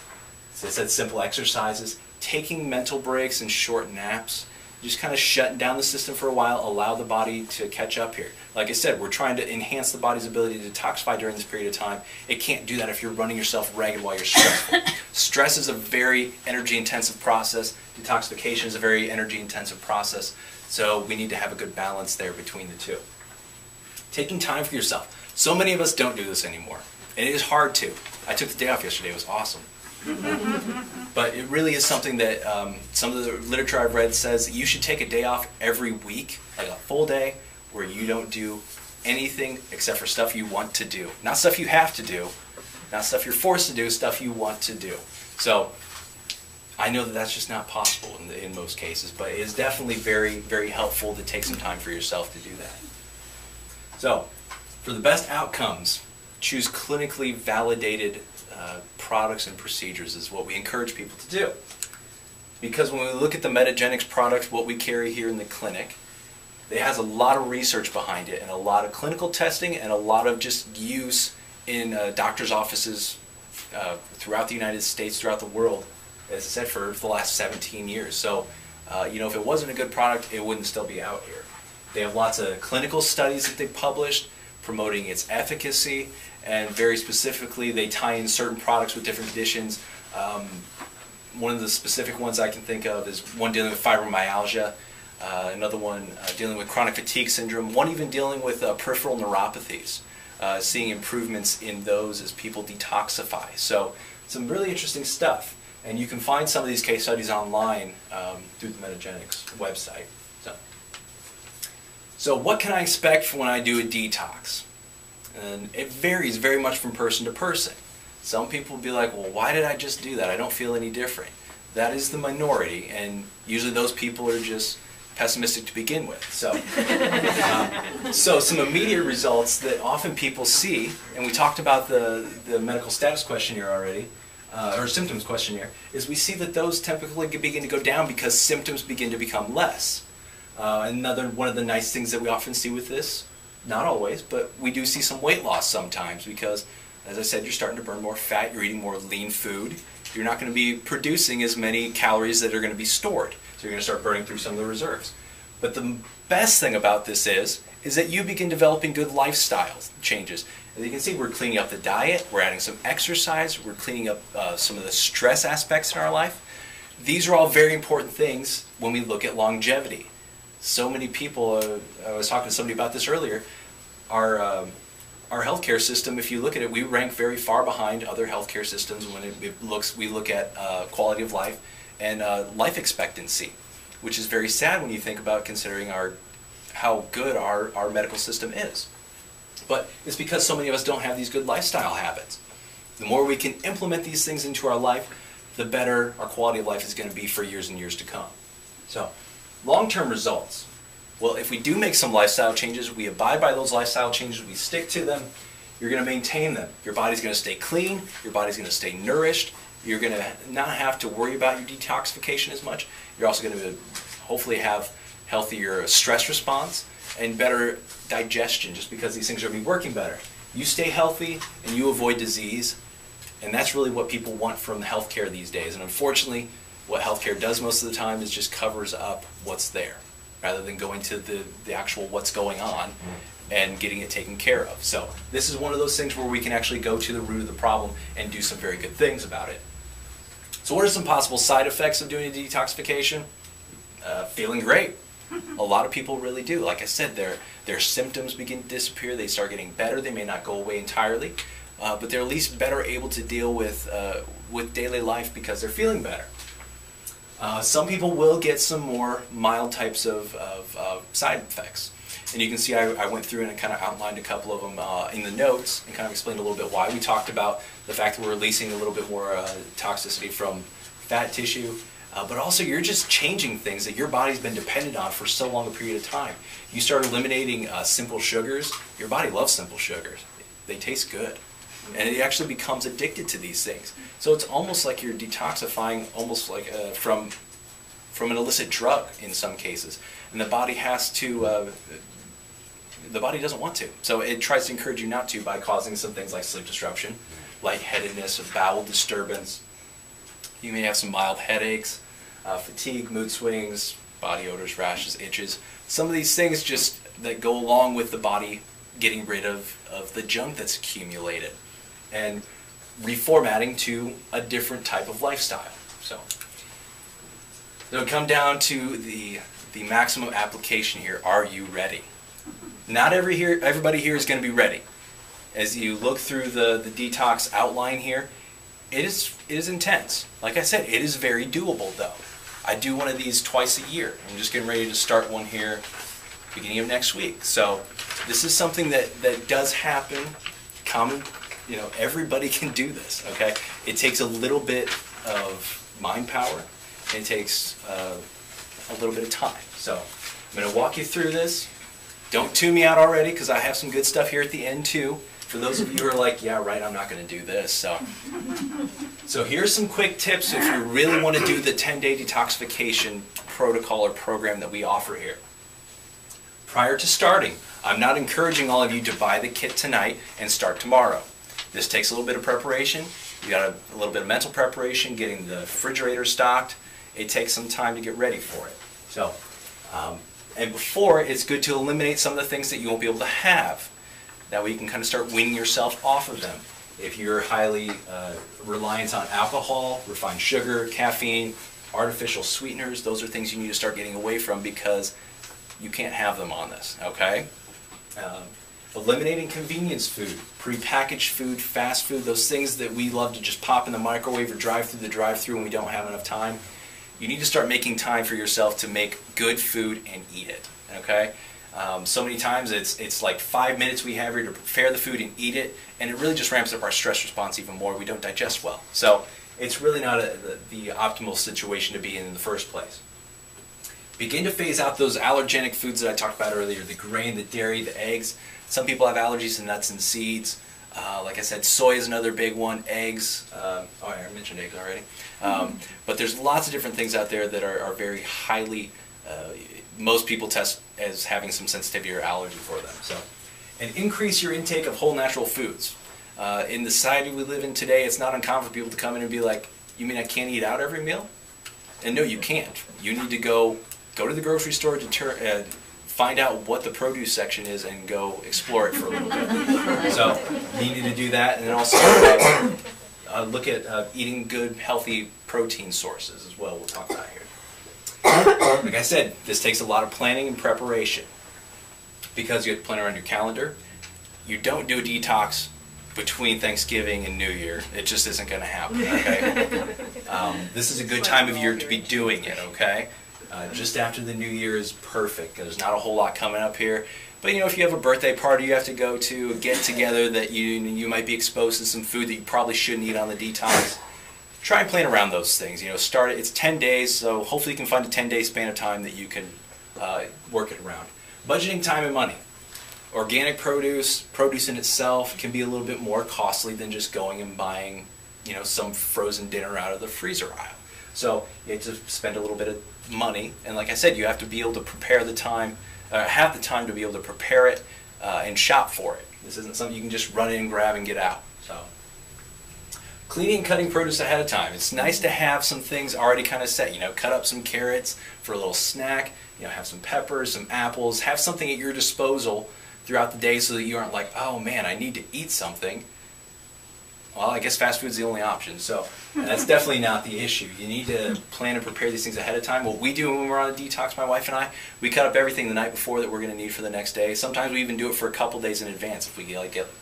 So I said simple exercises, taking mental breaks and short naps, just kind of shutting down the system for a while, allow the body to catch up here. Like I said, we're trying to enhance the body's ability to detoxify during this period of time. It can't do that if you're running yourself ragged while you're stressful. Stress is a very energy-intensive process. Detoxification is a very energy-intensive process. So we need to have a good balance there between the two. Taking time for yourself. So many of us don't do this anymore. And it is hard to. I took the day off yesterday. It was awesome. But it really is something that some of the literature I've read says that you should take a day off every week, like a full day, where you don't do anything except for stuff you want to do. Not stuff you have to do, not stuff you're forced to do, stuff you want to do. So I know that that's just not possible in most cases, but it is definitely very, very helpful to take some time for yourself to do that. So for the best outcomes, choose clinically validated products and procedures is what we encourage people to do. Because when we look at the Metagenics product, what we carry here in the clinic, it has a lot of research behind it and a lot of clinical testing and a lot of just use in doctors' offices throughout the United States, throughout the world, as I said, for the last 17 years. So, you know, if it wasn't a good product, it wouldn't still be out here. They have lots of clinical studies that they published promoting its efficacy, and very specifically, they tie in certain products with different conditions. One of the specific ones I can think of is one dealing with fibromyalgia, another one dealing with chronic fatigue syndrome, one even dealing with peripheral neuropathies, seeing improvements in those as people detoxify. So some really interesting stuff. And you can find some of these case studies online through the Metagenics website. So what can I expect when I do a detox? And it varies very much from person to person. Some people will be like, well, why did I just do that? I don't feel any different. That is the minority, and usually those people are just pessimistic to begin with. So, so some immediate results that often people see, and we talked about the medical status questionnaire already, or symptoms questionnaire, is we see that those typically begin to go down because symptoms begin to become less. Another one of the nice things that we often see with this, not always, but we do see some weight loss sometimes because, as I said, you're starting to burn more fat, you're eating more lean food, you're not going to be producing as many calories that are going to be stored. So you're going to start burning through some of the reserves. But the best thing about this is that you begin developing good lifestyle changes. As you can see, we're cleaning up the diet, we're adding some exercise, we're cleaning up some of the stress aspects in our life. These are all very important things when we look at longevity. So many people, I was talking to somebody about this earlier, our healthcare system, if you look at it, we rank very far behind other healthcare systems when we look at quality of life and life expectancy, which is very sad when you think about considering how good our medical system is. But it's because so many of us don't have these good lifestyle habits. The more we can implement these things into our life, the better our quality of life is going to be for years and years to come. So, long-term results. Well, if we do make some lifestyle changes, we abide by those lifestyle changes, we stick to them, you're going to maintain them. Your body's going to stay clean, your body's going to stay nourished, you're going to not have to worry about your detoxification as much. You're also going to hopefully have healthier stress response and better digestion, just because these things are going to be working better. You stay healthy and you avoid disease, and that's really what people want from healthcare these days. And unfortunately, what healthcare does most of the time is just covers up what's there, rather than going to the actual what's going on and getting it taken care of. So this is one of those things where we can actually go to the root of the problem and do some very good things about it. So what are some possible side effects of doing a detoxification? Feeling great. A lot of people really do. Like I said, their symptoms begin to disappear, they start getting better, they may not go away entirely, but they're at least better able to deal with daily life because they're feeling better. Some people will get some more mild types of side effects. And you can see I went through and I kind of outlined a couple of them in the notes and kind of explained a little bit why. We talked about the fact that we're releasing a little bit more toxicity from fat tissue, but also you're just changing things that your body's been dependent on for so long a period of time. You start eliminating simple sugars. Your body loves simple sugars. They taste good. And it actually becomes addicted to these things. So it's almost like you're detoxifying, almost like from an illicit drug in some cases. And the body has to, the body doesn't want to. So it tries to encourage you not to by causing some things like sleep disruption, lightheadedness, bowel disturbance. You may have some mild headaches, fatigue, mood swings, body odors, rashes, itches. Some of these things just that go along with the body getting rid of the junk that's accumulated and reformatting to a different type of lifestyle. So it'll come down to the maximum application here. Are you ready? Not everybody here is going to be ready. As you look through the detox outline here, it is intense. Like I said, it is very doable though. I do one of these twice a year. I'm just getting ready to start one here beginning of next week. So this is something that does happen. Common, you know, everybody can do this, okay? It takes a little bit of mind power, and it takes a little bit of time. So I'm going to walk you through this. Don't tune me out already, because I have some good stuff here at the end too. For those of you who are like, yeah, right, I'm not going to do this. So here's some quick tips if you really want to do the 10-day detoxification protocol or program that we offer here. Prior to starting, I'm not encouraging all of you to buy the kit tonight and start tomorrow. This takes a little bit of preparation. You got a little bit of mental preparation, getting the refrigerator stocked. It takes some time to get ready for it. So, and before, it's good to eliminate some of the things that you won't be able to have. That way you can kind of start weaning yourself off of them. If you're highly reliant on alcohol, refined sugar, caffeine, artificial sweeteners, those are things you need to start getting away from because you can't have them on this, okay? Eliminating convenience food, prepackaged food, fast food, those things that we love to just pop in the microwave or drive through the drive-through when we don't have enough time. You need to start making time for yourself to make good food and eat it, okay? So many times it's like 5 minutes we have here to prepare the food and eat it, and it really just ramps up our stress response even more. We don't digest well. So it's really not the optimal situation to be in the first place. Begin to phase out those allergenic foods that I talked about earlier, the grain, the dairy, the eggs. Some people have allergies to nuts and seeds. Like I said, soy is another big one, eggs. Oh, I mentioned eggs already. But there's lots of different things out there that are very highly, most people test as having some sensitivity or allergy for them. So, and increase your intake of whole natural foods. In the society we live in today, it's not uncommon for people to come in and be like, you mean I can't eat out every meal? And no, you can't. You need to go to the grocery store to find out what the produce section is and go explore it for a little bit. So you need to do that, and then also look at eating good, healthy protein sources as well. We'll talk about here. Like I said, this takes a lot of planning and preparation because you have to plan around your calendar. You don't do a detox between Thanksgiving and New Year. It just isn't going to happen, okay? This is a good time of year to be doing it, okay? Just after the New Year is perfect. There's not a whole lot coming up here. But you know, if you have a birthday party you have to go to, a get-together that you might be exposed to some food that you probably shouldn't eat on the detox, try and plan around those things. You know, start it. It's 10 days, so hopefully you can find a 10-day span of time that you can work it around. Budgeting time and money. Organic produce in itself can be a little bit more costly than just going and buying, you know, some frozen dinner out of the freezer aisle. So you have to spend a little bit of money, and like I said, you have to be able to prepare the time, have the time to be able to prepare it and shop for it. This isn't something you can just run in and grab and get out. So, cleaning and cutting produce ahead of time. It's nice to have some things already kind of set. You know, cut up some carrots for a little snack. You know, have some peppers, some apples. Have something at your disposal throughout the day so that you aren't like, oh man, I need to eat something. Well, I guess fast food's the only option, so that's definitely not the issue. You need to plan and prepare these things ahead of time. What we do when we're on a detox, my wife and I, we cut up everything the night before that we're going to need for the next day. Sometimes we even do it for a couple days in advance. If we get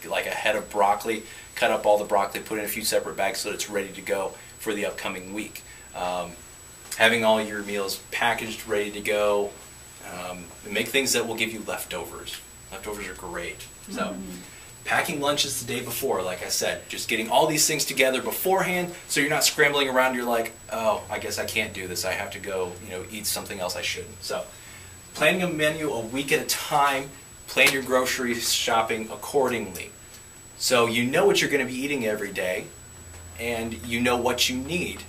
like a head of broccoli, cut up all the broccoli, put it in a few separate bags so that it's ready to go for the upcoming week. Having all your meals packaged, ready to go. Make things that will give you leftovers. Leftovers are great. So. Packing lunches the day before, like I said, just getting all these things together beforehand so you're not scrambling around. You're like, oh, I guess I can't do this. I have to go, you know, eat something else I shouldn't. So planning a menu a week at a time, plan your grocery shopping accordingly. So you know what you're going to be eating every day and you know what you need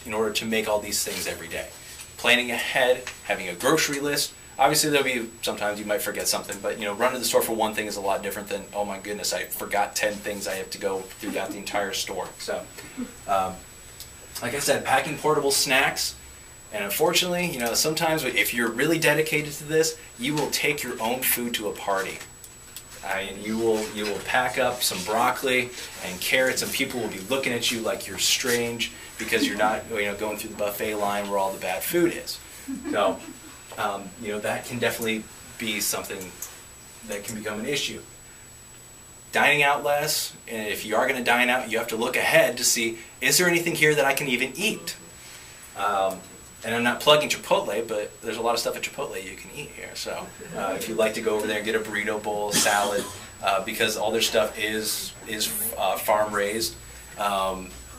in order to make all these things every day. Planning ahead, having a grocery list. Obviously, there'll be sometimes you might forget something, but you know, running to the store for one thing is a lot different than, oh my goodness, I forgot 10 things I have to go throughout the entire store. So, like I said, packing portable snacks, and unfortunately, you know, sometimes if you're really dedicated to this, you will take your own food to a party. I mean, you will pack up some broccoli and carrots, and people will be looking at you like you're strange because you're not, you know, going through the buffet line where all the bad food is. So. You know, that can definitely be something that can become an issue. Dining out less, and if you are going to dine out, you have to look ahead to see, is there anything here that I can even eat? And I'm not plugging Chipotle, but there's a lot of stuff at Chipotle you can eat here. So if you'd like to go over there and get a burrito bowl, salad, because all their stuff is farm raised.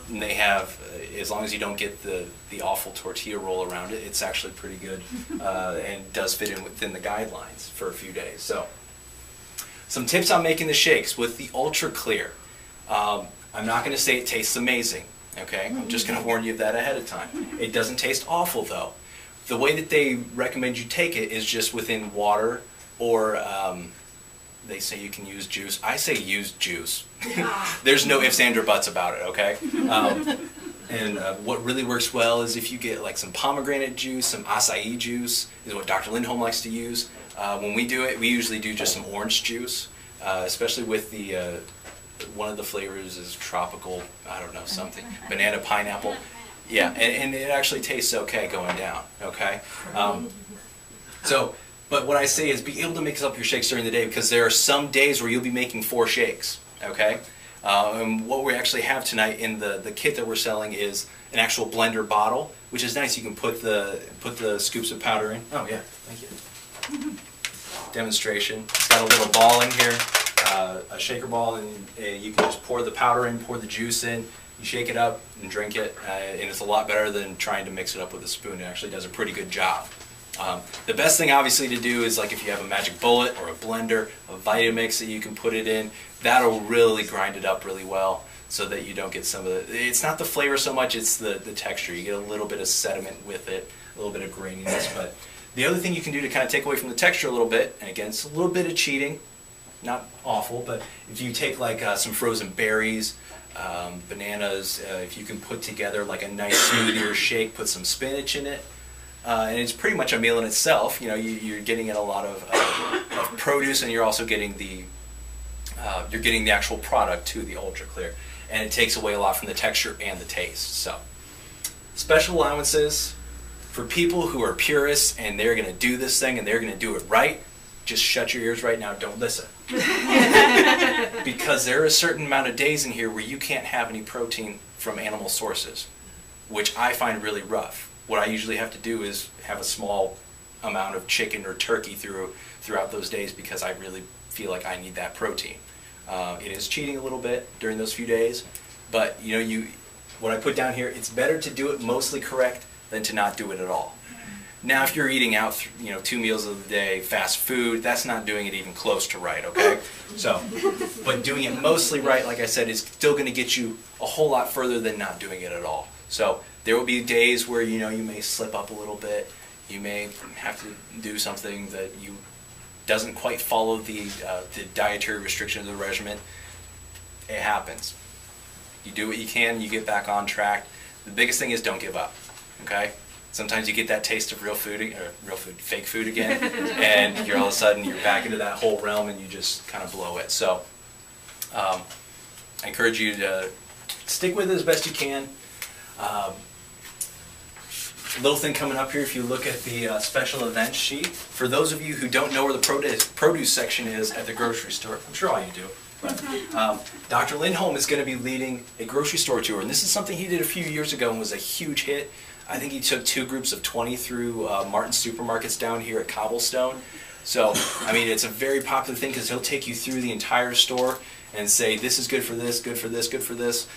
And they have, as long as you don't get the awful tortilla roll around it, it's actually pretty good and does fit in within the guidelines for a few days. So, some tips on making the shakes with the Ultra Clear. I'm not going to say it tastes amazing, okay? I'm just going to warn you of that ahead of time. It doesn't taste awful though. The way that they recommend you take it is just within water or they say you can use juice. I say use juice. There's no ifs, ands, or buts about it, okay? And what really works well is if you get like some pomegranate juice, some acai juice, is what Dr. Lindholm likes to use. When we do it, we usually do just some orange juice, especially with the, one of the flavors is tropical, I don't know, something, banana, pineapple. Yeah, and it actually tastes okay going down, okay? But what I say is be able to mix up your shakes during the day, because there are some days where you'll be making 4 shakes, okay? And what we actually have tonight in the kit that we're selling is an actual blender bottle, which is nice. You can put the scoops of powder in. Oh yeah, thank you. Demonstration. It's got a little ball in here, a shaker ball, and you can just pour the powder in, pour the juice in. You shake it up and drink it, and it's a lot better than trying to mix it up with a spoon. It actually does a pretty good job. The best thing obviously to do is, like, if you have a magic bullet or a blender, a Vitamix that you can put it in, that'll really grind it up really well so that you don't get some of the, it's not the flavor so much, it's the texture. You get a little bit of sediment with it, a little bit of graininess. But the other thing you can do to kind of take away from the texture a little bit, and again, it's a little bit of cheating, not awful, but if you take like some frozen berries, bananas, if you can put together like a nice smoothie or shake, put some spinach in it, and it's pretty much a meal in itself. You know, you're getting in a lot of produce, and you're also getting the actual product too, the ultra clear, and it takes away a lot from the texture and the taste. So, special allowances for people who are purists and they're going to do this thing and they're going to do it right. Just shut your ears right now. Don't listen, because there are a certain amount of days in here where you can't have any protein from animal sources, which I find really rough. What I usually have to do is have a small amount of chicken or turkey throughout those days, because I really feel like I need that protein. It is cheating a little bit during those few days, but you know, what I put down here, it's better to do it mostly correct than to not do it at all. Now, if you're eating out, 2 meals of the day, fast food, that's not doing it even close to right, okay? So, but doing it mostly right, like I said, is still going to get you a whole lot further than not doing it at all. So, there will be days where, you may slip up a little bit. You may have to do something that doesn't quite follow the dietary restriction of the regimen. It happens. You do what you can, you get back on track. The biggest thing is don't give up, okay? Sometimes you get that taste of fake food again, and all of a sudden you're back into that whole realm and you just kind of blow it. So I encourage you to stick with it as best you can. Little thing coming up here, if you look at the special events sheet, for those of you who don't know where the produce section is at the grocery store, I'm sure all you do, but Dr. Lindholm is going to be leading a grocery store tour, and this is something he did a few years ago and was a huge hit. I think he took 2 groups of 20 through Martin's supermarkets down here at Cobblestone. So, I mean, it's a very popular thing because he'll take you through the entire store and say, this is good for this, good for this, good for this.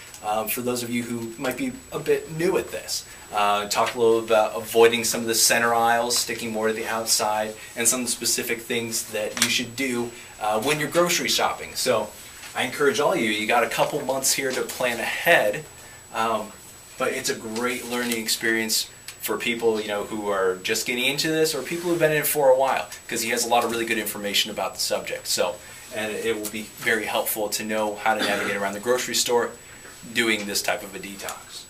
For those of you who might be a bit new at this. Talk a little about avoiding some of the center aisles, sticking more to the outside, and some of the specific things that you should do when you're grocery shopping. So I encourage all of you, you got a couple months here to plan ahead, but it's a great learning experience for people who are just getting into this, or people who've been in it for a while, because he has a lot of really good information about the subject. So, and it will be very helpful to know how to navigate around the grocery store doing this type of a detox.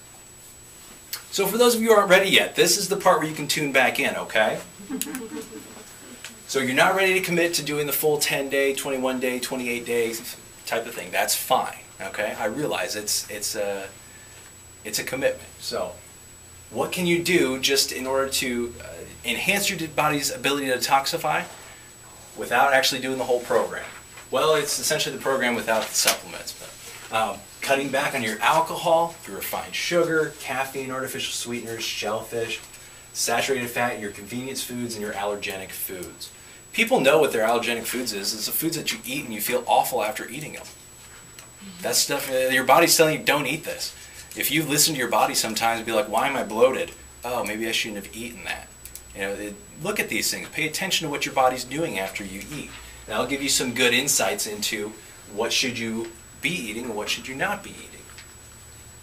So for those of you who aren't ready yet, this is the part where you can tune back in, okay? So you're not ready to commit to doing the full 10-day, 21-day, 28-day type of thing. That's fine, okay? I realize it's a commitment. So what can you do just in order to enhance your body's ability to detoxify without actually doing the whole program? Well, it's essentially the program without the supplements. But, cutting back on your alcohol, your refined sugar, caffeine, artificial sweeteners, shellfish, saturated fat, your convenience foods, and your allergenic foods. People know what their allergenic foods is. It's the foods that you eat and you feel awful after eating them. That stuff, your body's telling you, don't eat this. If you listen to your body sometimes and be like, why am I bloated? Oh, maybe I shouldn't have eaten that. Look at these things. Pay attention to what your body's doing after you eat. That'll give you some good insights into what should you be eating and what should you not be eating.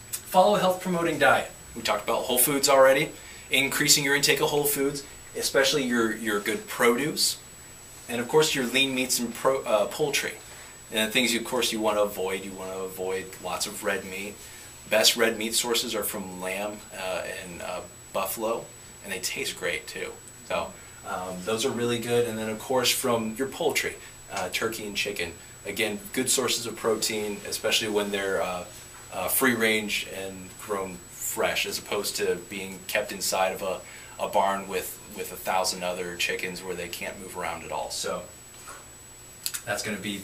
Follow a health-promoting diet. We talked about whole foods already. Increasing your intake of whole foods, especially your good produce. And of course your lean meats and poultry. And the things of course you want to avoid lots of red meat. Best red meat sources are from lamb and buffalo, and they taste great too. So those are really good. And then of course from your poultry, turkey and chicken. Again, good sources of protein, especially when they're free range and grown fresh, as opposed to being kept inside of a barn with 1,000 other chickens where they can't move around at all. So that's going to be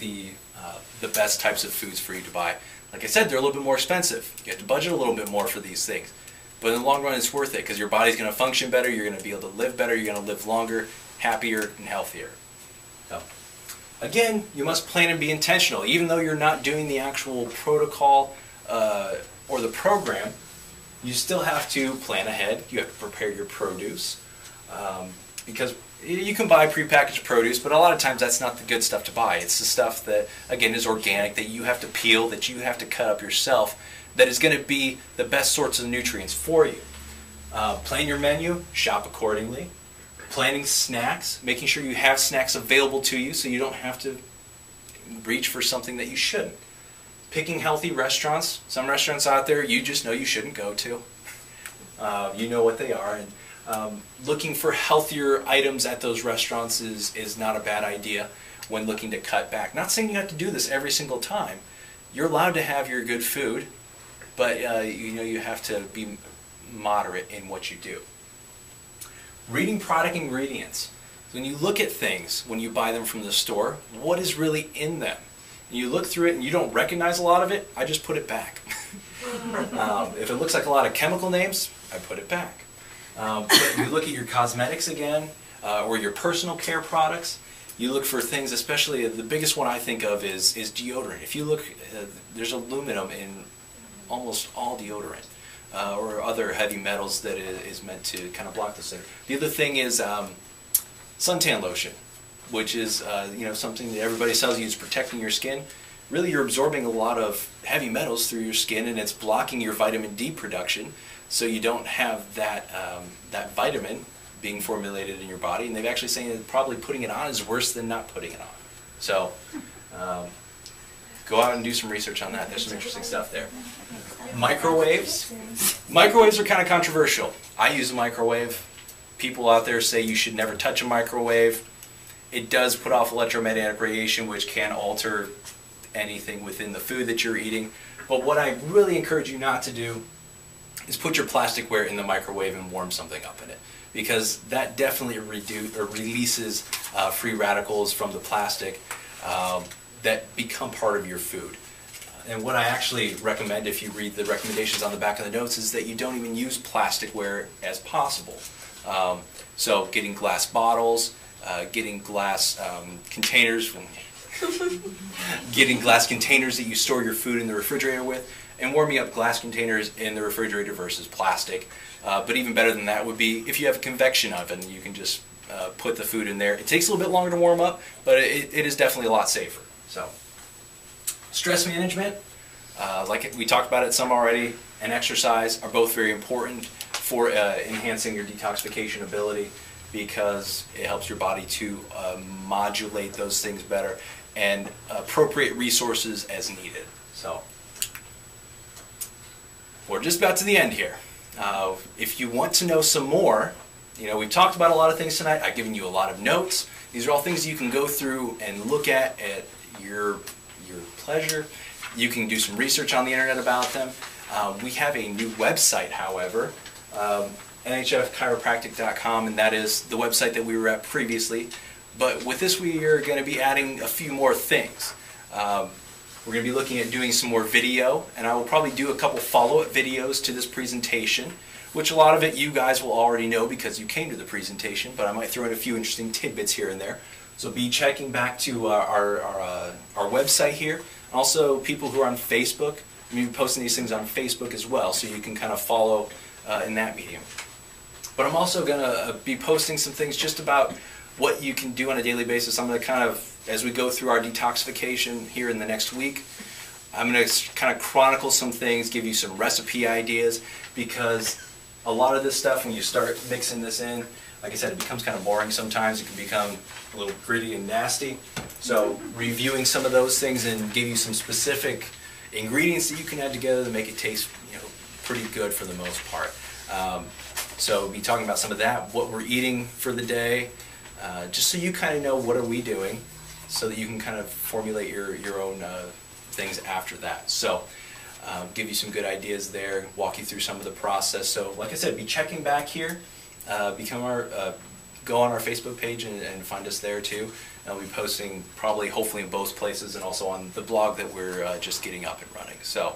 the best types of foods for you to buy. Like I said, they're a little bit more expensive. You have to budget a little bit more for these things. But in the long run, it's worth it because your body's going to function better, you're going to be able to live better, you're going to live longer, happier, and healthier. So, again, you must plan and be intentional. Even though you're not doing the actual protocol or the program, you still have to plan ahead. You have to prepare your produce because you can buy prepackaged produce, but a lot of times that's not the good stuff to buy. It's the stuff that, again, is organic, that you have to peel, that you have to cut up yourself, that is going to be the best sorts of nutrients for you. Plan your menu, shop accordingly. Planning snacks, making sure you have snacks available to you so you don't have to reach for something that you shouldn't. Picking healthy restaurants. Some restaurants out there you just know you shouldn't go to. You know what they are. And looking for healthier items at those restaurants is not a bad idea when looking to cut back. Not saying you have to do this every single time. You're allowed to have your good food, but you have to be moderate in what you do. Reading product ingredients. When you look at things, when you buy them from the store, what is really in them? And you look through it and you don't recognize a lot of it, I just put it back. If it looks like a lot of chemical names, I put it back. But you look at your cosmetics again, or your personal care products, you look for things, especially the biggest one I think of is deodorant. If you look, there's aluminum in almost all deodorant. Or other heavy metals that is meant to kind of block this thing. The other thing is suntan lotion, which is something that everybody tells you is protecting your skin. Really, you're absorbing a lot of heavy metals through your skin, and it's blocking your vitamin D production, so you don't have that that vitamin being formulated in your body. And they've actually saying that probably putting it on is worse than not putting it on. So go out and do some research on that. There's some interesting stuff there. Microwaves. Microwaves are kind of controversial. I use a microwave. People out there say you should never touch a microwave. It does put off electromagnetic radiation, which can alter anything within the food that you're eating. But what I really encourage you not to do is put your plasticware in the microwave and warm something up in it, because that definitely releases free radicals from the plastic that become part of your food. And what I actually recommend, if you read the recommendations on the back of the notes, is that you don't even use plasticware as possible. So getting glass bottles, getting glass containers, getting glass containers that you store your food in the refrigerator with, and warming up glass containers in the refrigerator versus plastic. But even better than that would be if you have a convection oven, you can just put the food in there. It takes a little bit longer to warm up, but it is definitely a lot safer. So, stress management, like we talked about it some already, and exercise are both very important for enhancing your detoxification ability, because it helps your body to modulate those things better, and appropriate resources as needed. So, we're just about to the end here. If you want to know some more, we've talked about a lot of things tonight. I've given you a lot of notes. These are all things you can go through and look at your pleasure. You can do some research on the internet about them. We have a new website, however, nhfchiropractic.com, and that is the website that we were at previously. But with this, we are going to be adding a few more things. We're going to be looking at doing some more video, and I will probably do a couple follow-up videos to this presentation, which a lot of it you guys will already know because you came to the presentation, but I might throw in a few interesting tidbits here and there. So be checking back to our website here. Also, people who are on Facebook, I'm going to be posting these things on Facebook as well, so you can kind of follow in that medium. But I'm also going to be posting some things just about what you can do on a daily basis. I'm going to kind of, as we go through our detoxification here in the next week, I'm going to kind of chronicle some things, give you some recipe ideas, because a lot of this stuff, when you start mixing this in, like I said, it becomes kind of boring sometimes. It can become a little gritty and nasty. So reviewing some of those things and give you some specific ingredients that you can add together to make it taste, pretty good for the most part. So we'll be talking about some of that, what we're eating for the day, just so you kind of know what are we doing, so that you can kind of formulate your own things after that. So give you some good ideas there, walk you through some of the process. So like I said, be checking back here, go on our Facebook page and find us there too. And I'll be posting probably, hopefully in both places, and also on the blog that we're just getting up and running. So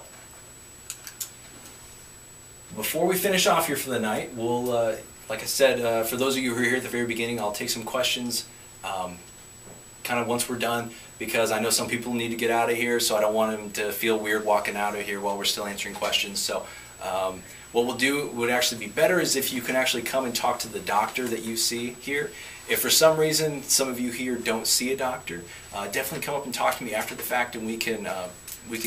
before we finish off here for the night, we'll, like I said, for those of you who are here at the very beginning, I'll take some questions kind of once we're done, because I know some people need to get out of here, so I don't want them to feel weird walking out of here while we're still answering questions. So what we'll do would actually be better is if you can actually come and talk to the doctor that you see here. If for some reason some of you here don't see a doctor, definitely come up and talk to me after the fact, and we can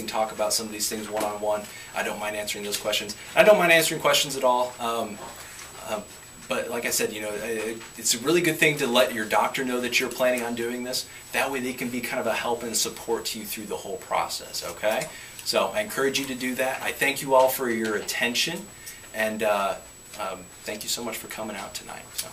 talk about some of these things one-on-one. I don't mind answering those questions. I don't mind answering questions at all. But like I said, it's a really good thing to let your doctor know that you're planning on doing this. That way they can be kind of a help and support to you through the whole process, okay? So I encourage you to do that. I thank you all for your attention, and thank you so much for coming out tonight. So.